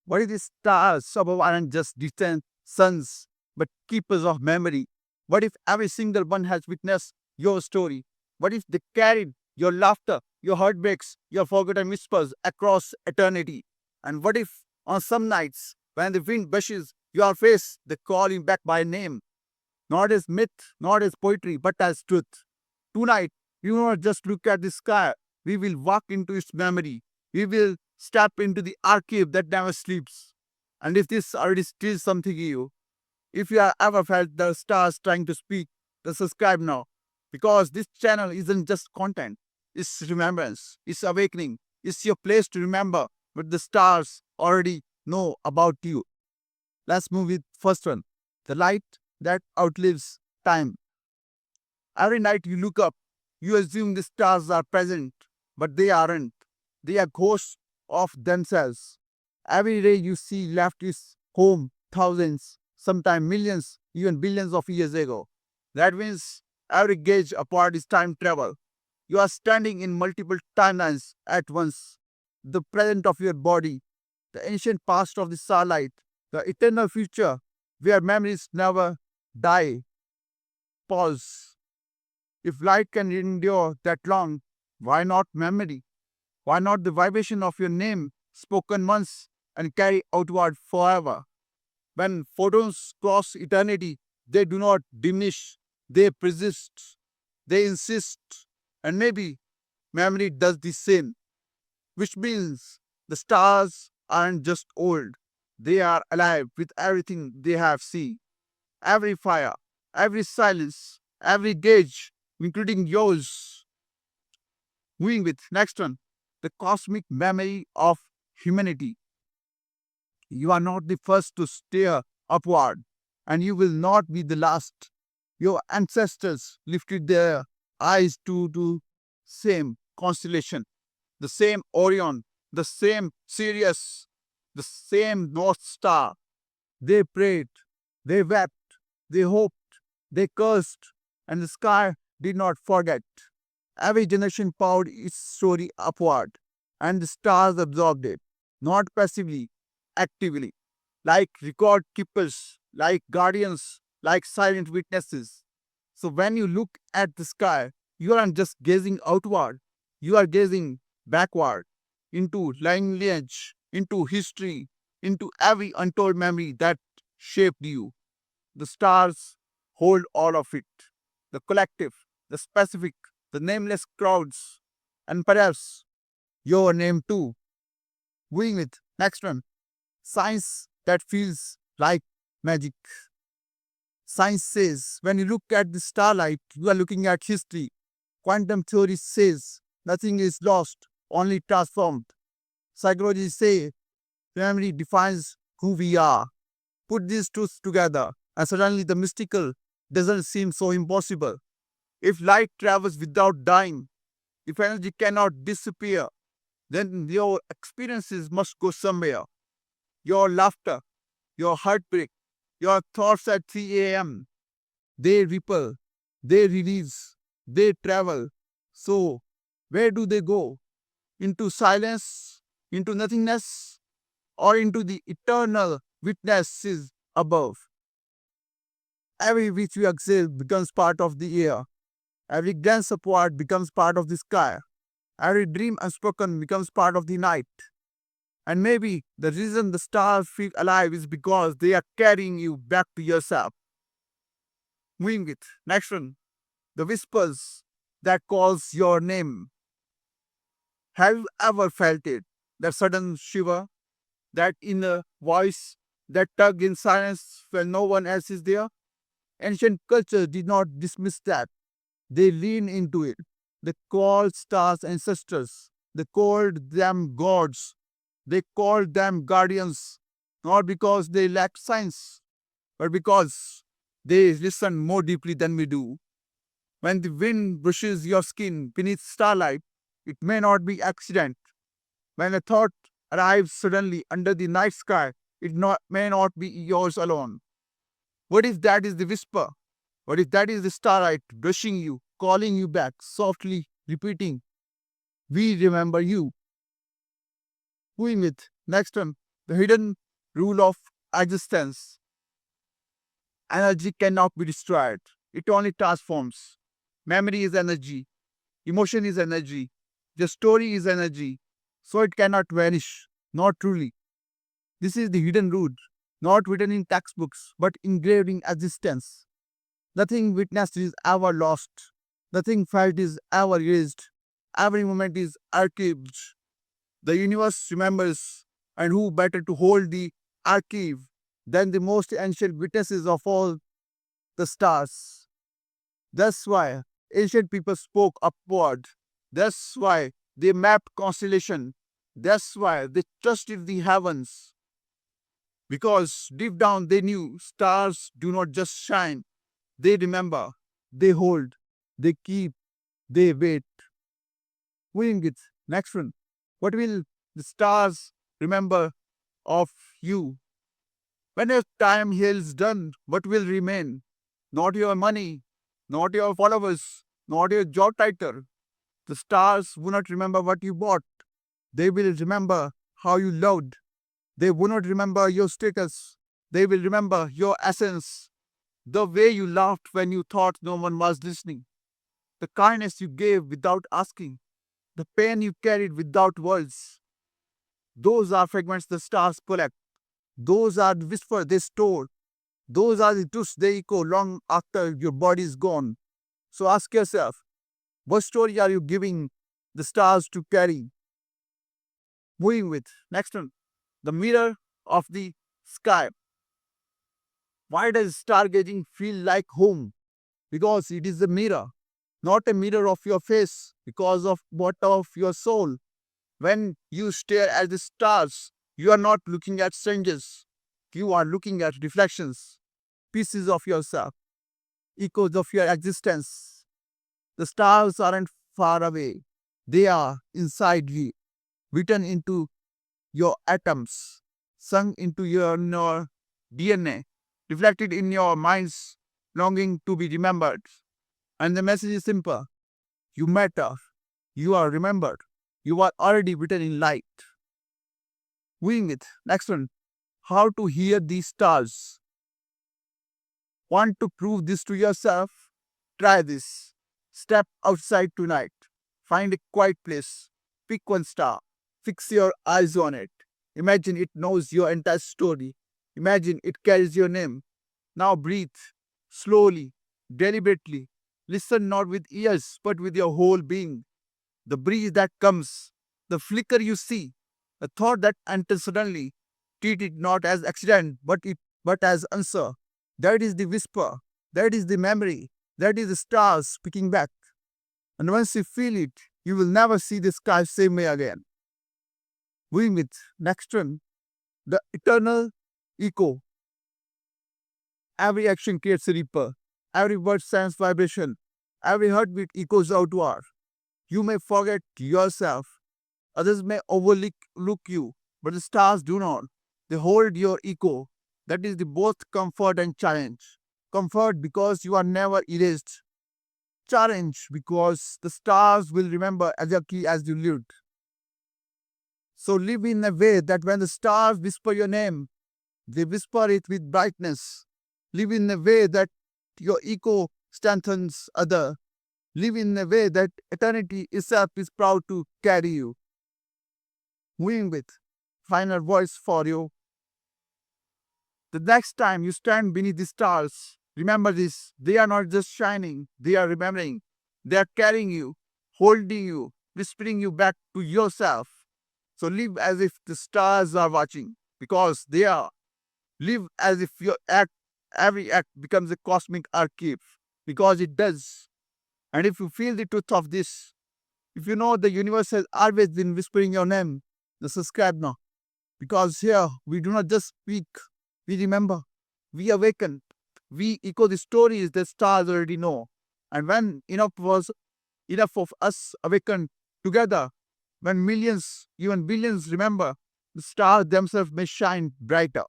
What if the stars above aren't just distant suns, but keepers of memory? What if every single one has witnessed your story? What if they carried your laughter, your heartbreaks, your forgotten whispers across eternity? And what if on some nights, when the wind brushes your face, they call you back by name, not as myth, not as poetry, but as truth? Tonight, we will not just look at the sky, we will walk into its memory. We will step into the archive that never sleeps. And if this already stirs something in you, if you have ever felt the stars trying to speak, then subscribe now. Because this channel isn't just content, it's remembrance, it's awakening, it's your place to remember what the stars already know about you. Let's move with first one, the light that outlives time. Every night you look up, you assume the stars are present, but they aren't. They are ghosts of themselves. Every ray you see left is home thousands, sometimes millions, even billions of years ago. That means every gauge apart is time travel. You are standing in multiple timelines at once. The present of your body, the ancient past of the starlight, the eternal future where memories never die. Pause. If light can endure that long, why not memory? Why not the vibration of your name spoken once and carry outward forever? When photons cross eternity, they do not diminish, they persist, they insist, and maybe memory does the same, which means the stars aren't just old, they are alive with everything they have seen. Every fire, every silence, every gauge, including yours. Moving with next one, the cosmic memory of humanity. You are not the first to stare upward, and you will not be the last. Your ancestors lifted their eyes to the same constellation, the same Orion, the same Sirius, the same North Star. They prayed, they wept, they hoped, they cursed, and the sky did not forget. Every generation poured its story upward, and the stars absorbed it, not passively, actively, like record keepers, like guardians, like silent witnesses. So when you look at the sky, you aren't just gazing outward, you are gazing backward into lineage, into history, into every untold memory that shaped you. The stars hold all of it, the collective, the specific, the nameless crowds, and perhaps your name too. Going with next one, science that feels like magic. Science says when you look at the starlight, you are looking at history. Quantum theory says nothing is lost, only transformed. Psychology says memory defines who we are. Put these truths together, and suddenly the mystical doesn't seem so impossible. If light travels without dying, if energy cannot disappear, then your experiences must go somewhere. Your laughter, your heartbreak, your thoughts at 3 a.m. They ripple, they release, they travel. So, where do they go? Into silence, into nothingness, or into the eternal witnesses above? Every which we exhale becomes part of the air. Every glance upward becomes part of the sky. Every dream unspoken becomes part of the night. And maybe the reason the stars feel alive is because they are carrying you back to yourself. Moving with next one, the whispers that calls your name. Have you ever felt it? That sudden shiver, that inner voice, that tug in silence when no one else is there? Ancient culture did not dismiss that. They leaned into it. They called stars ancestors. They called them gods. They called them guardians, not because they lacked science, but because they listen more deeply than we do. When the wind brushes your skin beneath starlight, it may not be accident. When a thought arrives suddenly under the night sky, may not be yours alone. What if that is the whisper? What if that is the starlight brushing you, calling you back, softly repeating, "We remember you"? Who with next one? The hidden rule of existence. Energy cannot be destroyed. It only transforms. Memory is energy. Emotion is energy. The story is energy. So it cannot vanish. Not truly. This is the hidden rule. Not written in textbooks, but engraved in existence. Nothing witnessed is ever lost. Nothing felt is ever erased. Every moment is archived. The universe remembers, and who better to hold the archive than the most ancient witnesses of all the stars? That's why ancient people spoke upward. That's why they mapped constellation. That's why they trusted the heavens. Because deep down they knew stars do not just shine, they remember, they hold, they keep, they wait. Wing it. Next one. What will the stars remember of you? When your time here is done, what will remain? Not your money, not your followers, not your job title. The stars will not remember what you bought. They will remember how you loved. They will not remember your status. They will remember your essence. The way you laughed when you thought no one was listening. The kindness you gave without asking. The pain you carried without words. Those are fragments the stars collect. Those are the whispers they store. Those are the truths they echo long after your body is gone. So ask yourself, what story are you giving the stars to carry? Moving with. Next one. The mirror of the sky. Why does stargazing feel like home? Because it is a mirror, not a mirror of your face, because of what of your soul. When you stare at the stars, you are not looking at strangers. You are looking at reflections, pieces of yourself, echoes of your existence. The stars aren't far away. They are inside you, written into your atoms, sunk into your DNA, reflected in your mind's longing to be remembered. And the message is simple. You matter. You are remembered. You are already written in light. Wing it. Next one. How to hear these stars. Want to prove this to yourself? Try this. Step outside tonight. Find a quiet place. Pick one star. Fix your eyes on it. Imagine it knows your entire story. Imagine it carries your name. Now breathe. Slowly. Deliberately. Listen not with ears, but with your whole being. The breeze that comes. The flicker you see. A thought that enters suddenly. Treat it not as accident, but as answer. That is the whisper. That is the memory. That is the stars speaking back. And once you feel it, you will never see the sky same way again. Moving with next one, the eternal echo. Every action creates a ripple. Every word sends vibration. Every heartbeat echoes outward. You may forget yourself. Others may overlook you, but the stars do not. They hold your echo. That is the both comfort and challenge. Comfort because you are never erased. Challenge because the stars will remember exactly as you lived. So live in a way that when the stars whisper your name, they whisper it with brightness. Live in a way that your echo strengthens other. Live in a way that eternity itself is proud to carry you. Moving with final voice for you. The next time you stand beneath the stars, remember this. They are not just shining, they are remembering. They are carrying you, holding you, whispering you back to yourself. So live as if the stars are watching, because they are. Live as if every act becomes a cosmic archive, because it does. And if you feel the truth of this, if you know the universe has always been whispering your name, then subscribe now. Because here we do not just speak, we remember, we awaken, we echo the stories that stars already know. And when enough of us awaken together, when millions, even billions remember, the stars themselves may shine brighter.